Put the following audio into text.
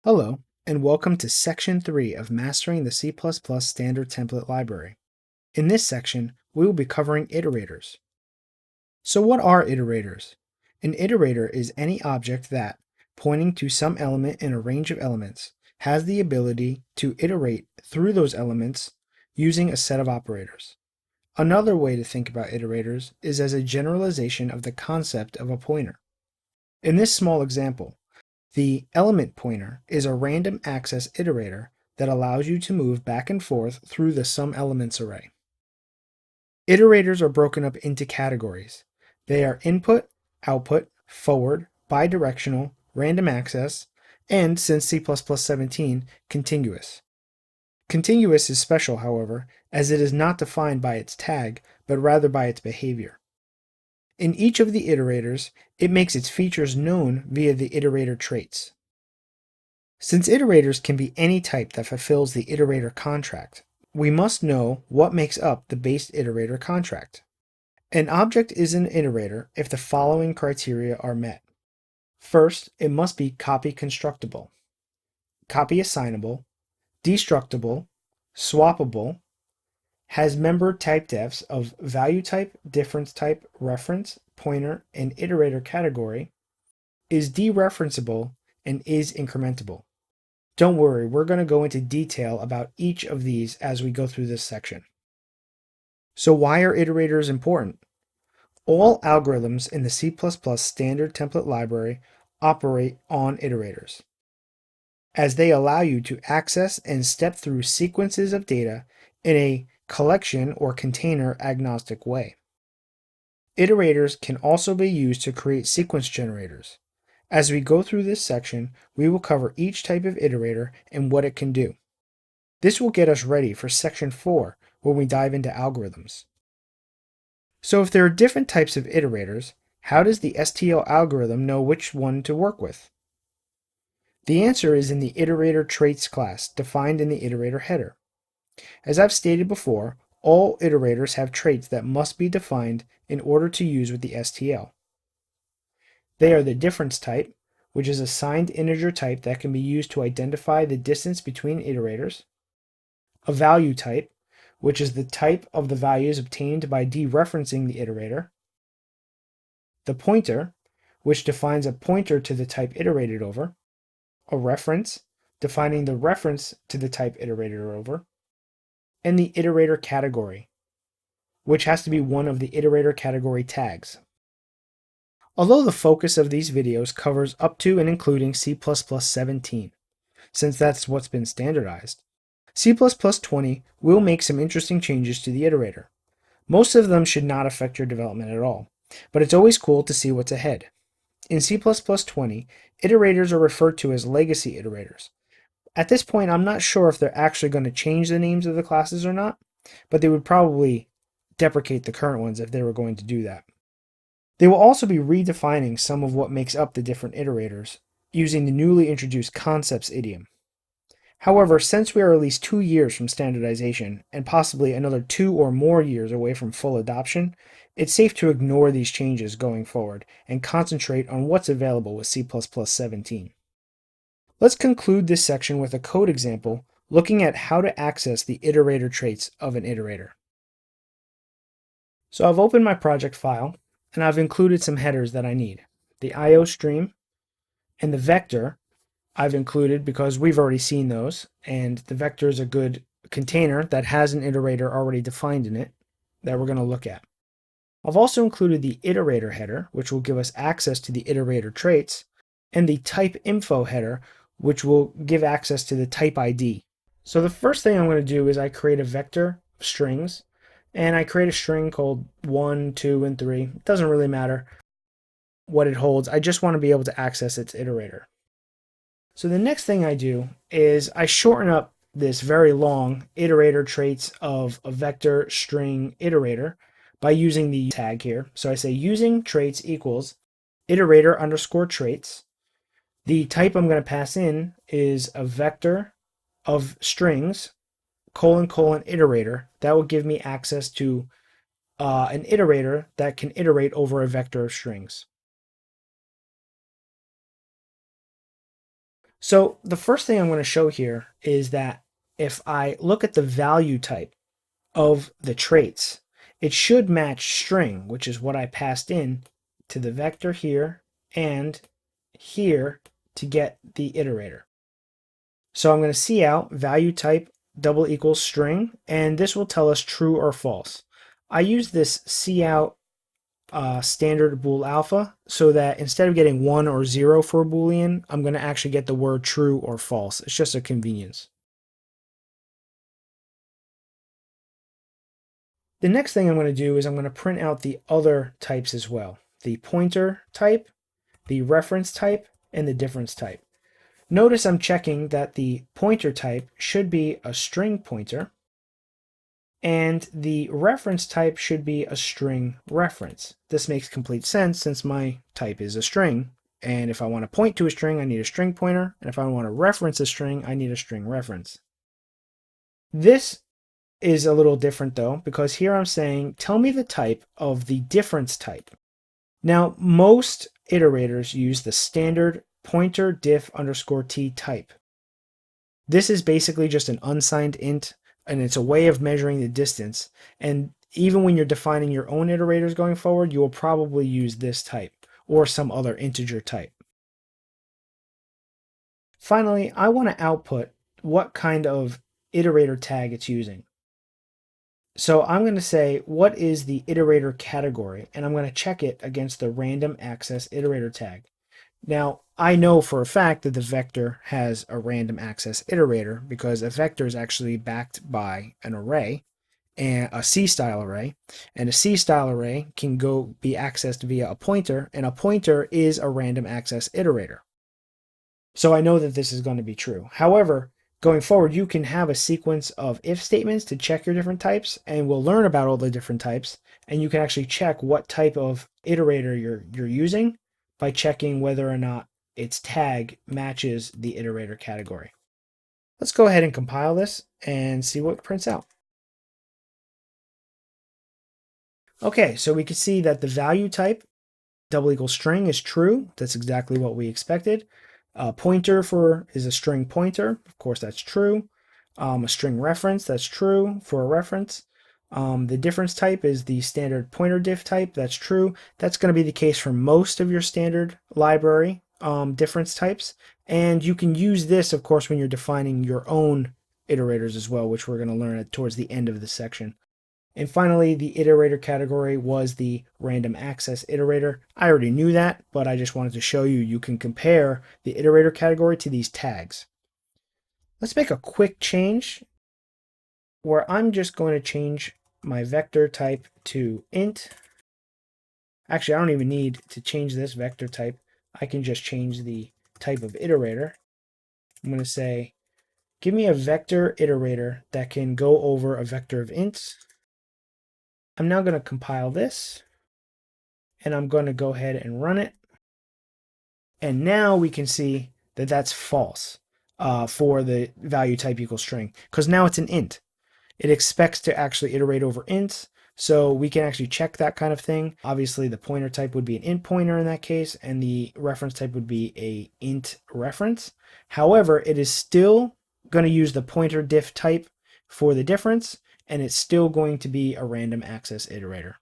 Hello, and welcome to Section 3 of Mastering the C++ Standard Template Library. In this section, we will be covering iterators. So what are iterators? An iterator is any object that, pointing to some element in a range of elements, has the ability to iterate through those elements using a set of operators. Another way to think about iterators is as a generalization of the concept of a pointer. In this small example, the element pointer is a random access iterator that allows you to move back and forth through the SUMElements array. Iterators are broken up into categories. They are input, output, forward, bidirectional, random access, and, since C++17, contiguous. Contiguous is special, however, as it is not defined by its tag, but rather by its behavior. In each of the iterators, it makes its features known via the iterator traits. Since iterators can be any type that fulfills the iterator contract, we must know what makes up the base iterator contract. An object is an iterator if the following criteria are met. First, it must be copy constructible, copy assignable, destructible, swappable, has member type defs of value type, difference type, reference, pointer, and iterator category, is dereferenceable, and is incrementable. Don't worry, we're going to go into detail about each of these as we go through this section. So why are iterators important? All algorithms in the C++ standard template library operate on iterators, as they allow you to access and step through sequences of data in a collection or container agnostic way. Iterators can also be used to create sequence generators. As we go through this section, we will cover each type of iterator and what it can do. This will get us ready for Section 4, when we dive into algorithms. So if there are different types of iterators, how does the STL algorithm know which one to work with? The answer is in the iterator traits class defined in the iterator header. As I've stated before, all iterators have traits that must be defined in order to use with the STL. They are the difference type, which is a signed integer type that can be used to identify the distance between iterators, a value type, which is the type of the values obtained by dereferencing the iterator, the pointer, which defines a pointer to the type iterated over, a reference, defining the reference to the type iterated over, and the iterator category, which has to be one of the iterator category tags. Although the focus of these videos covers up to and including C++17, since that's what's been standardized, C++20 will make some interesting changes to the iterator. Most of them should not affect your development at all, but it's always cool to see what's ahead. In C++20, iterators are referred to as legacy iterators. At this point, I'm not sure if they're actually going to change the names of the classes or not, but they would probably deprecate the current ones if they were going to do that. They will also be redefining some of what makes up the different iterators, using the newly introduced concepts idiom. However, since we are at least 2 years from standardization, and possibly another 2 or more years away from full adoption, it's safe to ignore these changes going forward and concentrate on what's available with C++17. Let's conclude this section with a code example looking at how to access the iterator traits of an iterator. So I've opened my project file, and I've included some headers that I need. The IO stream and the vector I've included because we've already seen those, and the vector is a good container that has an iterator already defined in it that we're going to look at. I've also included the iterator header, which will give us access to the iterator traits, and the type info header, which will give access to the type ID. So the first thing I'm going to do is I create a vector of strings, and I create a string called 1, 2, and 3. It doesn't really matter what it holds. I just want to be able to access its iterator. So the next thing I do is I shorten up this very long iterator traits of a vector string iterator by using the tag here. So I say using traits equals iterator underscore traits. The type I'm going to pass in is a vector of strings colon iterator. That will give me access to an iterator that can iterate over a vector of strings. So the first thing I'm going to show here is that if I look at the value type of the traits, it should match string, which is what I passed in to the vector here and here to get the iterator. So I'm going to see out value type double equals string, and this will tell us true or false. I use this see out standard bool alpha so that instead of getting 1 or 0 for a boolean, I'm going to actually get the word true or false. It's just a convenience. The next thing I'm going to do is I'm going to print out the other types as well. The pointer type, the reference type, and the difference type. Notice I'm checking that the pointer type should be a string pointer, and the reference type should be a string reference. This makes complete sense since my type is a string, and if I want to point to a string, I need a string pointer, and if I want to reference a string, I need a string reference. This is a little different though, because here I'm saying, tell me the type of the difference type. Now, most iterators use the standard pointer diff underscore t type. This is basically just an unsigned int, and it's a way of measuring the distance. And even when you're defining your own iterators going forward, you will probably use this type or some other integer type. Finally, I want to output what kind of iterator tag it's using. So I'm going to say, what is the iterator category? And I'm going to check it against the random access iterator tag. Now, I know for a fact that the vector has a random access iterator because a vector is actually backed by an array, and a C-style array, and a C-style array can be accessed via a pointer, and a pointer is a random access iterator. So I know that this is going to be true. However, going forward, you can have a sequence of if statements to check your different types, and we'll learn about all the different types, and you can actually check what type of iterator you're using by checking whether or not its tag matches the iterator category. Let's go ahead and compile this and see what prints out. Okay, so we can see that the value type double equals string is true. That's exactly what we expected. Pointer is a string pointer. Of course, that's true. A string reference, that's true for a reference. The difference type is the standard pointer diff type. That's true. That's going to be the case for most of your standard library difference types. And you can use this, of course, when you're defining your own iterators as well, which we're going to learn towards the end of this section. And finally, the iterator category was the random access iterator. I already knew that, but I just wanted to show you can compare the iterator category to these tags. Let's make a quick change where I'm just going to change my vector type to int. Actually, I don't even need to change this vector type. I can just change the type of iterator. I'm going to say, give me a vector iterator that can go over a vector of ints. I'm now going to compile this, and I'm going to go ahead and run it. And now we can see that that's false for the value type equals string, because now it's an int. It expects to actually iterate over ints, so we can actually check that kind of thing. Obviously, the pointer type would be an int pointer in that case, and the reference type would be a int reference. However, it is still going to use the pointer diff type for the difference, and it's still going to be a random access iterator.